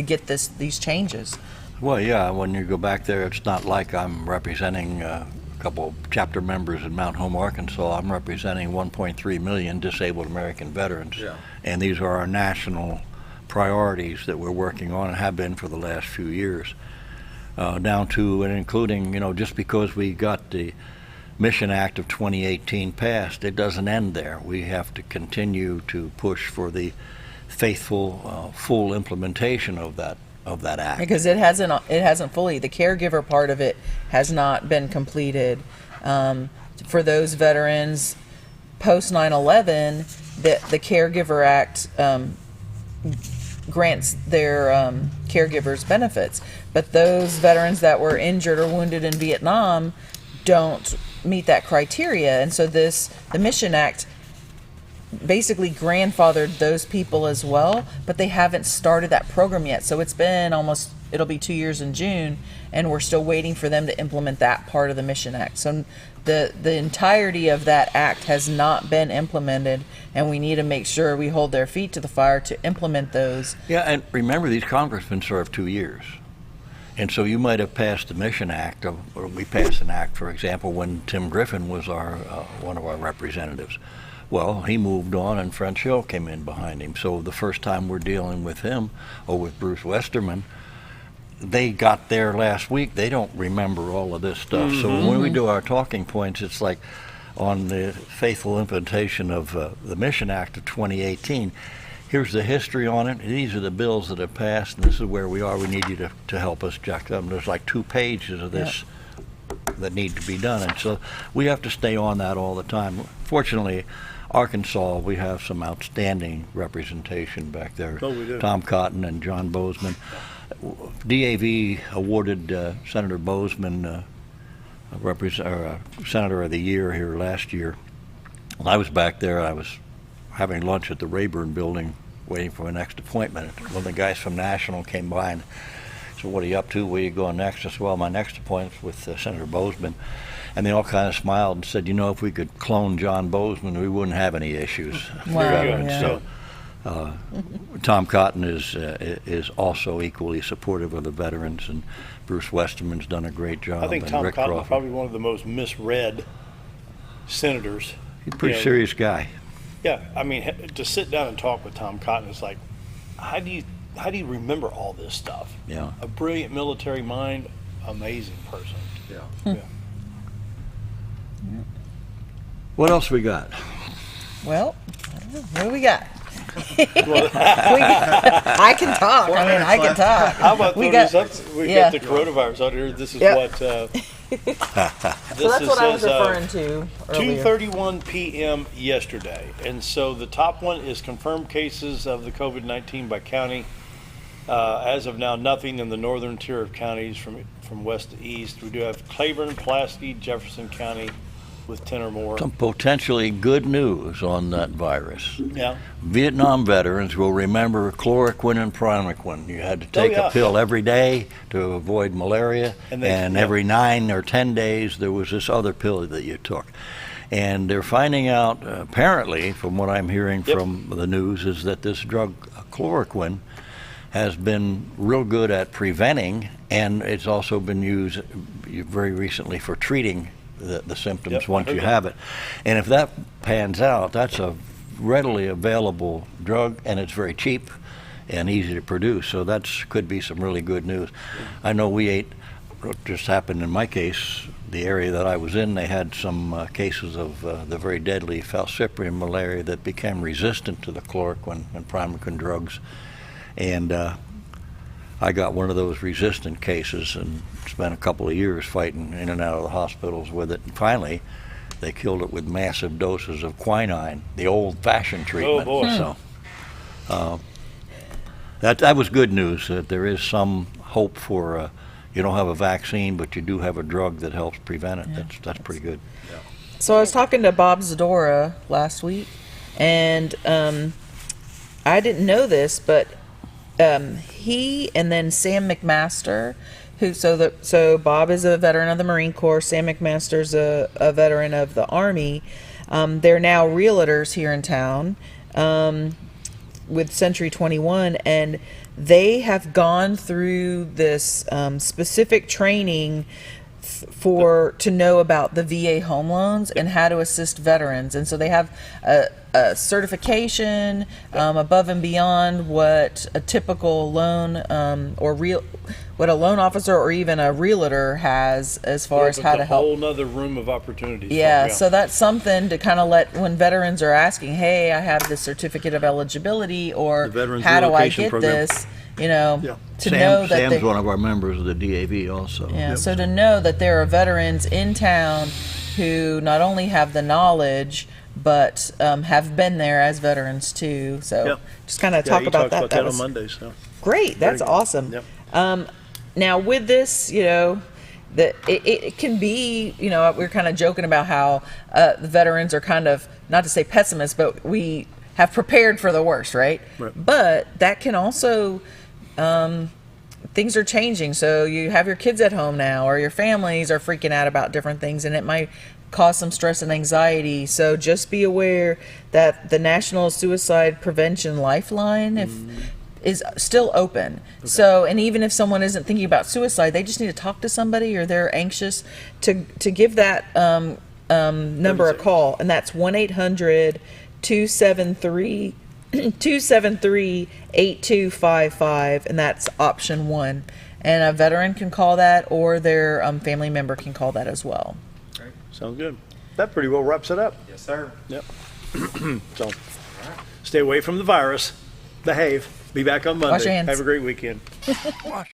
get these changes. Well, yeah, when you go back there, it's not like I'm representing a couple of chapter members in Mount Home, Arkansas. I'm representing 1.3 million disabled American veterans. And these are our national priorities that we're working on and have been for the last few years, down to and including, just because we got the Mission Act of 2018 passed, it doesn't end there. We have to continue to push for the faithful, full implementation of that act. Because it hasn't fully, the caregiver part of it has not been completed. For those veterans post 9/11, the Caregiver Act grants their caregivers benefits, but those veterans that were injured or wounded in Vietnam don't meet that criteria, and so the Mission Act basically grandfathered those people as well, but they haven't started that program yet. So it'll be 2 years in June, and we're still waiting for them to implement that part of the Mission Act. So the entirety of that act has not been implemented, and we need to make sure we hold their feet to the fire to implement those. Yeah, and remember, these congressmen served 2 years. And so you might have passed the Mission Act, or we passed an act, for example, when Tim Griffin was one of our representatives. Well, he moved on and French Hill came in behind him. So the first time we're dealing with him, or with Bruce Westerman, they got there last week, they don't remember all of this stuff. So when we do our talking points, it's like on the faithful implementation of the Mission Act of 2018. Here's the history on it. These are the bills that have passed, and this is where we are. We need you to help us, Jack. There's like 2 pages of this that need to be done, and so we have to stay on that all the time. Fortunately, Arkansas, we have some outstanding representation back there. Oh, we do. Tom Cotton and John Bozeman. DAV awarded Senator Bozeman Senator of the Year here last year. I was back there. I was having lunch at the Rayburn building waiting for my next appointment. One of the guys from National came by and said, "What are you up to? Where are you going next?" I said, "Well, my next appointment's with Senator Bozeman." And they all kind of smiled and said, if we could clone John Bozeman, we wouldn't have any issues. Wow, yeah. So Tom Cotton is also equally supportive of the veterans, and Bruce Westerman's done a great job. I think and Tom Rick Cotton is Crawford. probably one of the most misread senators. He's a pretty serious guy. Yeah, I mean, to sit down and talk with Tom Cotton is like, how do you remember all this stuff? Yeah. A brilliant military mind, amazing person. Yeah. What else we got? Well, I don't know. What do we got? I can talk. I can talk. How about we got the coronavirus out here. This is what. So that's what I was referring to earlier. 2:31 p.m. yesterday, and so the top one is confirmed cases of the COVID-19 by county. As of now, nothing in the northern tier of counties from west to east. We do have Claiborne, Pulaski, Jefferson County with 10 or more. Some potentially good news on that virus. Yeah. Vietnam veterans will remember chloroquine and primaquine. You had to take a pill every day to avoid malaria, and every 9 or 10 days there was this other pill that you took. And they're finding out, apparently, from what I'm hearing from the news, is that this drug, chloroquine, has been real good at preventing, and it's also been used very recently for treating the symptoms once you have it. And if that pans out, that's a readily available drug, and it's very cheap and easy to produce. So that could be some really good news. I know what just happened in my case, the area that I was in, they had some cases of the very deadly falciparum malaria that became resistant to the chloroquine and primaquine drugs. And I got one of those resistant cases and spent a couple of years fighting in and out of the hospitals with it. And finally, they killed it with massive doses of quinine, the old-fashioned treatment. Oh, boy. So that was good news, that there is some hope for, you don't have a vaccine, but you do have a drug that helps prevent it. Yeah. That's pretty good. Yeah. So I was talking to Bob Zadora last week, and I didn't know this, but he and then Sam McMaster, so Bob is a veteran of the Marine Corps, Sam McMaster's a veteran of the Army. They're now realtors here in town with Century 21, and they have gone through this specific training to know about the VA home loans and how to assist veterans. And so they have a certification above and beyond what a typical loan what a loan officer or even a realtor has as far as how to help. A whole nother room of opportunities. Yeah, so that's something to kind of when veterans are asking, hey, I have this certificate of eligibility, or how do I get this? To know that Sam's one of our members of the DAV also. Yeah, so to know that there are veterans in town who not only have the knowledge, but have been there as veterans too. So just kind of talk about that. That was on Mondays. So. Great, that's awesome. Yep. Now with this, that it can be, we're kind of joking about how the veterans are kind of, not to say pessimists, but we have prepared for the worst, right? But that can also, things are changing. So you have your kids at home now, or your families are freaking out about different things, and it might cause some stress and anxiety. So just be aware that the National Suicide Prevention Lifeline is still open. Okay. So, and even if someone isn't thinking about suicide, they just need to talk to somebody, or they're anxious to give that number a call, and that's 1-800-273-8255, and that's option 1. And a veteran can call that, or their family member can call that as well. Great. Sounds good. That pretty well wraps it up. Yes, sir. Yep. So, stay away from the virus. Behave. Be back on Monday. Wash your hands. Have a great weekend. Wash